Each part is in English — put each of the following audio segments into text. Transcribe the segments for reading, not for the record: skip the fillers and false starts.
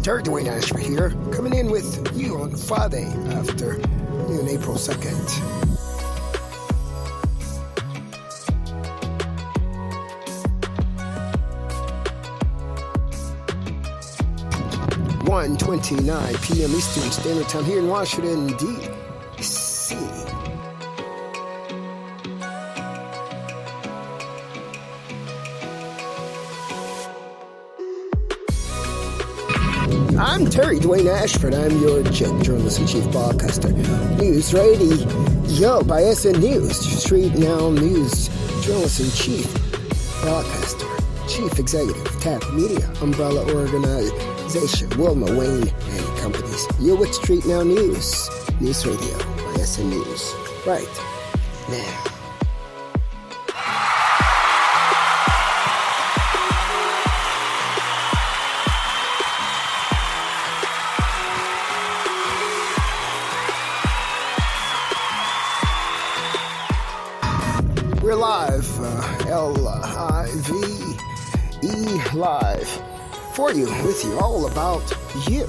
Terry-Dwayne-Ashford here, coming in with you on Friday after noon, April 2nd. .29 PM Eastern Standard Time here in Washington, D.C. I'm Terry-Dwayne-Ashford. I'm your journalist and chief broadcaster. NewsRadio By SNnews, StreetNOW News journalist and chief broadcaster, chief executive, TAP Media, umbrella organization, Wilma, Wayne, and companies. You're with StreetNOW News, NewsRadio By SNnews. Right now. We're live, L-I-V-E, live, for you, with you, all about you.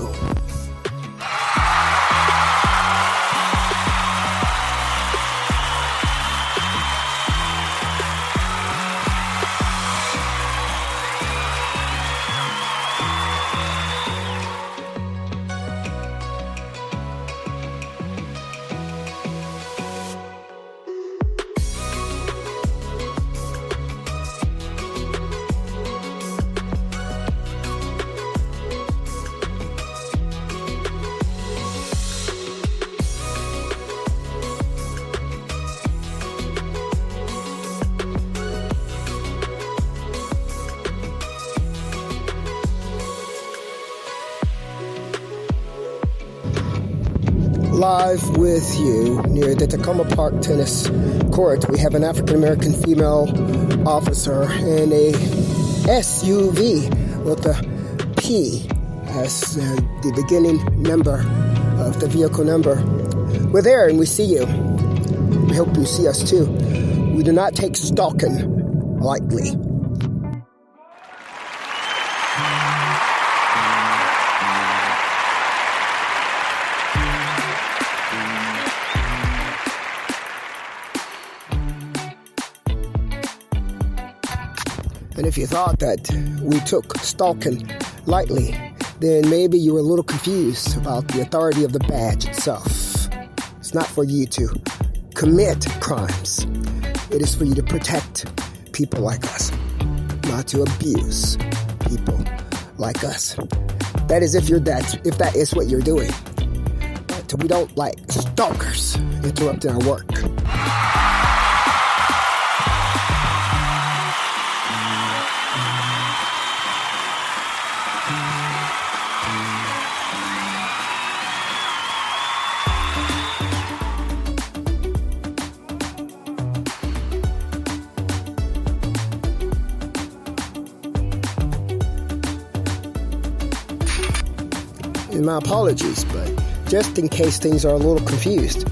Live with you near the Tacoma Park Tennis Court. We have an African-American female officer and a SUV with a P as the beginning number of the vehicle number. We're there and we see you. We hope you see us too. We do not take stalking lightly. And if you thought that we took stalking lightly, then maybe you were a little confused about the authority of the badge itself. It's not for you to commit crimes. It is for you to protect people like us, not to abuse people like us. That is if that is what you're doing. But we don't like stalkers interrupting our work. And my apologies, but just in case things are a little confused,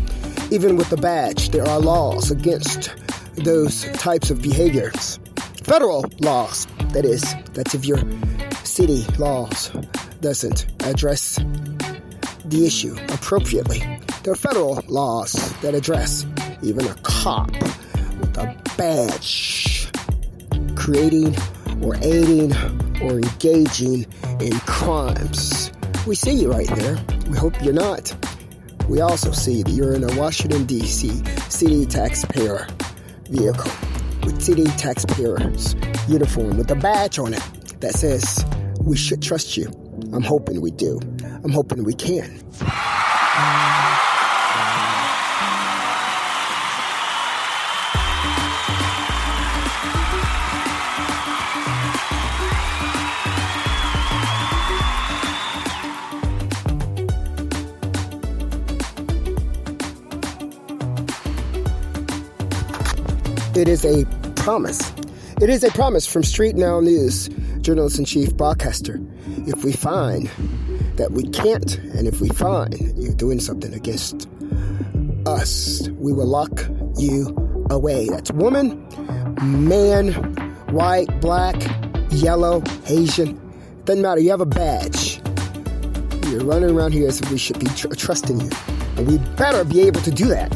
even with the badge, there are laws against those types of behaviors. Federal laws, that is. That's if your city laws doesn't address the issue appropriately. There are federal laws that address even a cop with a badge creating or aiding or engaging in crimes. We see you right there. We hope you're not. We also see that you're in a Washington, D.C. city taxpayer vehicle with city taxpayers uniform with a badge on it that says we should trust you. I'm hoping we do. I'm hoping we can. It is a promise. It is a promise from StreetNOW News, journalist-in-chief broadcaster. If we find that we can't, and if we find you're doing something against us, we will lock you away. That's woman, man, white, black, yellow, Asian. Doesn't matter. You have a badge. you're running around here as if we should be trusting you. And we better be able to do that.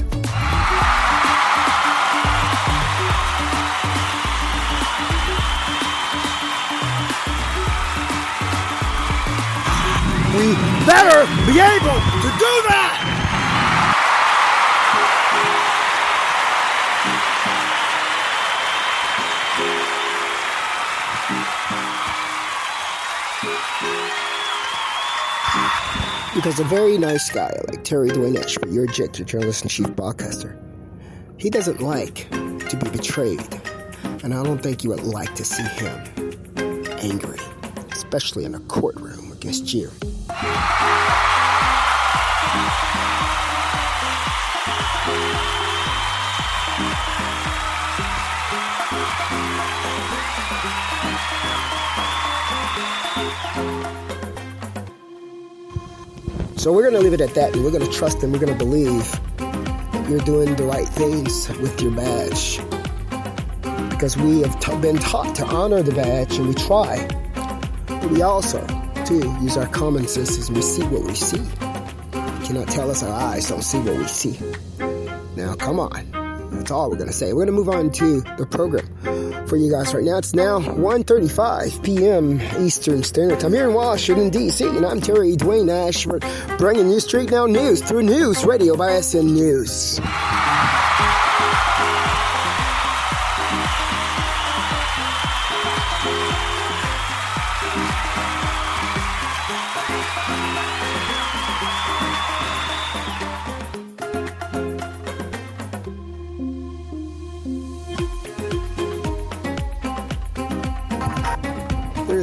We better be able to do that! Because a very nice guy like Terry-Dwayne-Ashford, your executive journalist and chief broadcaster, he doesn't like to be betrayed. And I don't think you would like to see him angry, especially in a courtroom against you. So we're going to leave it at that, and we're going to trust and we're going to believe that you're doing the right things with your badge. Because we have been taught to honor the badge, and we try. But we also, too, use our common senses, and we see what we see. You cannot tell us our eyes don't see what we see. Now, come on. That's all we're going to say. We're going to move on to the program for you guys right now. It's now 1:35 p.m. Eastern Standard Time here in Washington, D.C., and I'm Terry-Dwayne-Ashford, bringing you StreetNOW News through NewsRadio by SNnews.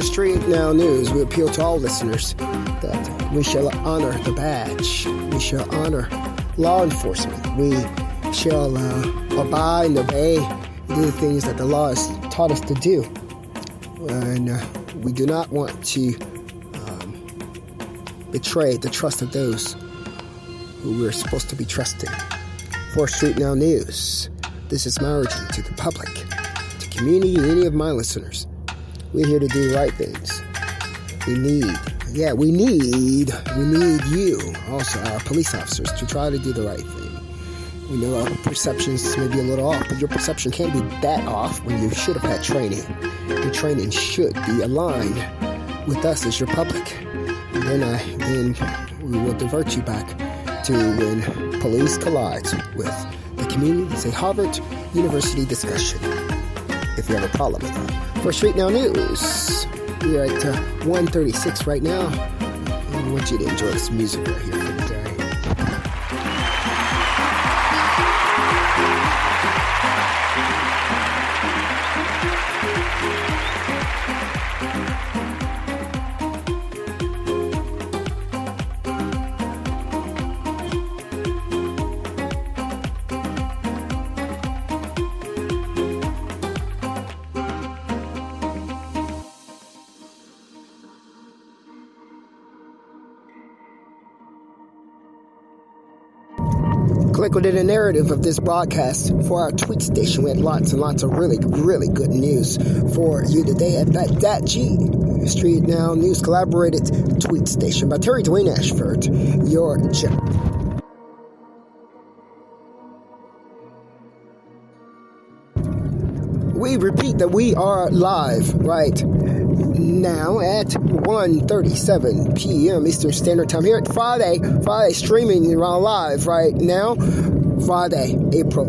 StreetNOW News, we appeal to all listeners that we shall honor the badge. We shall honor law enforcement. We shall abide and obey, do the things that the law has taught us to do. And we do not want to betray the trust of those who we're supposed to be trusting. For StreetNOW News, this is my urging to the public, to community, and any of my listeners. We're here to do the right things. We need you, also our police officers, to try to do the right thing. We know our perceptions may be a little off, but your perception can't be that off when you should have had training. Your training should be aligned with us as your public. And then we will divert you back to when police collides with the community. It's a Harvard University discussion, if you have a problem with that. For StreetNOW News, we're at 1:36 right now. I want you to enjoy this music right here for the day. Click within the narrative of this broadcast for our tweet station. We had lots and lots of really, really good news for you today at DatGeetv, StreetNOW News collaborated tweet station by Terry-Dwayne-Ashford, your general. We repeat that we are live right now at 1:37 p.m. Eastern Standard Time here at Friday streaming around live right now, Friday, April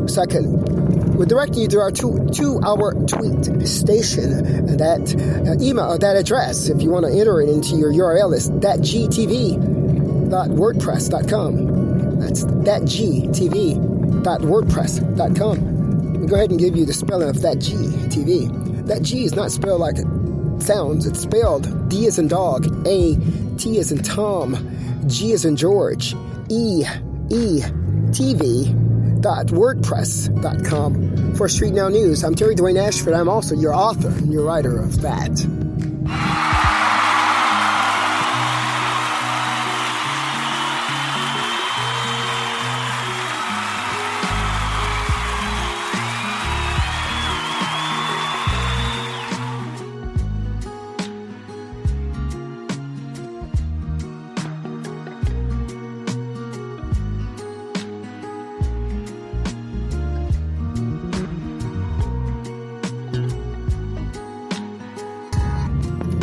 2nd. We're directing you to our two-hour tweet station, and that email, or that address, if you want to enter it into your URL, is DatGeetv.wordpress.com. That's DatGeetv.wordpress.com. We'll go ahead and give you the spelling of DatGeetv. That G is not spelled like it sounds. It's spelled D as in dog, A, T as in Tom, G as in George, TV.wordpress.com. For StreetNOW News, I'm Terry-Dwayne-Ashford. I'm also your author and your writer of that.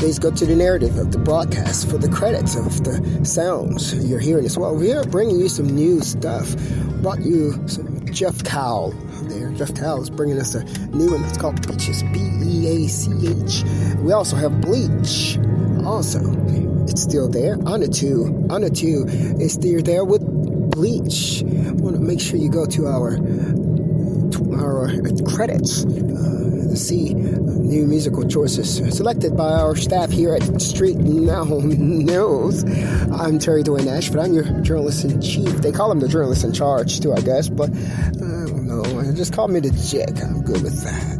Please go to the narrative of the broadcast for the credits of the sounds you're hearing as well. We are bringing you some new stuff. Brought you some Jeff Kaale there. Jeff Kaale is bringing us a new one. It's called Beaches, B-E-A-C-H. We also have Bleach. Also, it's still there. Anatu is still there with Bleach. I want to make sure you go to our credits to see new musical choices selected by our staff here at StreetNOW News. I'm terry-dwayne-ashford. I'm your journalist-in-chief. They call him the journalist-in-charge too, I guess, but I don't know. Just call me the Jig. I'm good with that.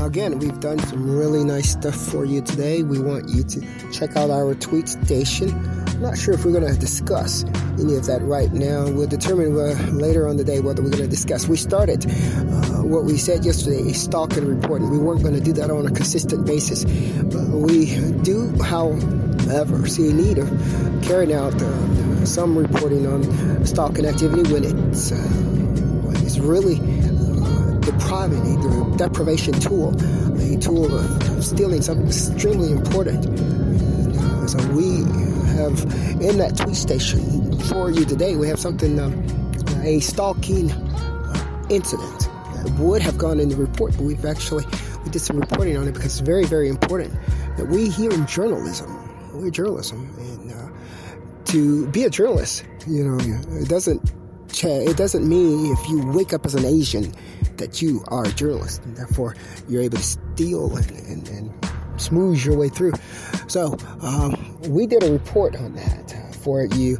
Again, we've done some really nice stuff for you today. We want you to check out our tweet station. I'm not sure if we're going to discuss any of that right now. We'll determine later on the day whether we're going to discuss. We started what we said yesterday, stalking reporting. We weren't going to do that on a consistent basis. But we do, however, see a need of carrying out some reporting on stalking activity when it's really the deprivation tool, a tool of stealing something extremely important. So we have in that tweet station for you today, we have something, a stalking incident that would have gone in the report, but we did some reporting on it because it's very, very important that we here in journalism, we're journalism, and to be a journalist, it doesn't mean if you wake up as an Asian that you are a journalist, and therefore you're able to steal and smooth your way through. So we did a report on that for you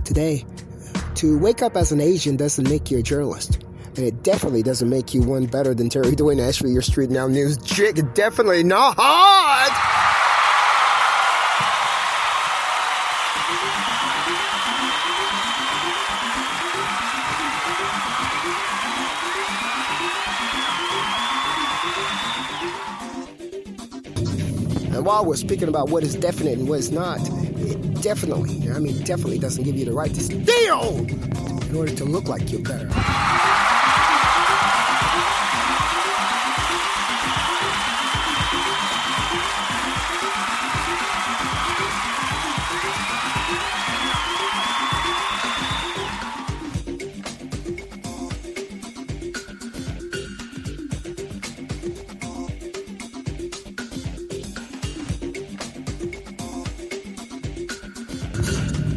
today. To wake up as an Asian doesn't make you a journalist, and it definitely doesn't make you one better than terry-dwayne-ashford, your StreetNOW News Jig. Definitely not. And while we're speaking about what is definite and what is not, it definitely doesn't give you the right to steal in order to look like you're better.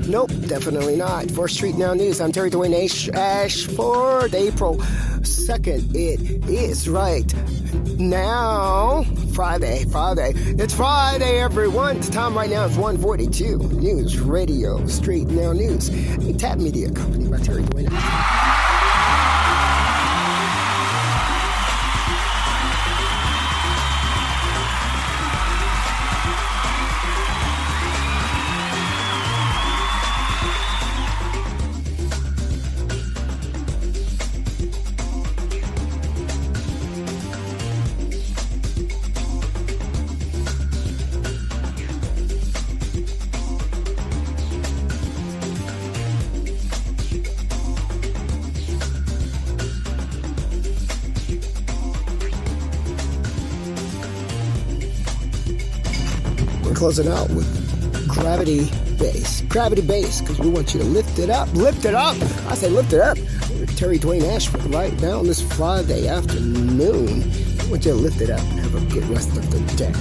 Nope, definitely not. For StreetNOW News, I'm terry-dwayne-ashford. April 2nd, it is right now Friday. It's Friday, everyone. The time right now is 1:42. News Radio StreetNOW News, a Tab Media company by terry-dwayne-ashford. Closing out with gravity bass, because we want you to lift it up. I say lift it up. terry-dwayne-ashford right now on this Friday afternoon. I want you to lift it up and have a good rest of the day.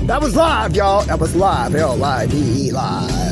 That was live, y'all. That was live. L-I-V-E live.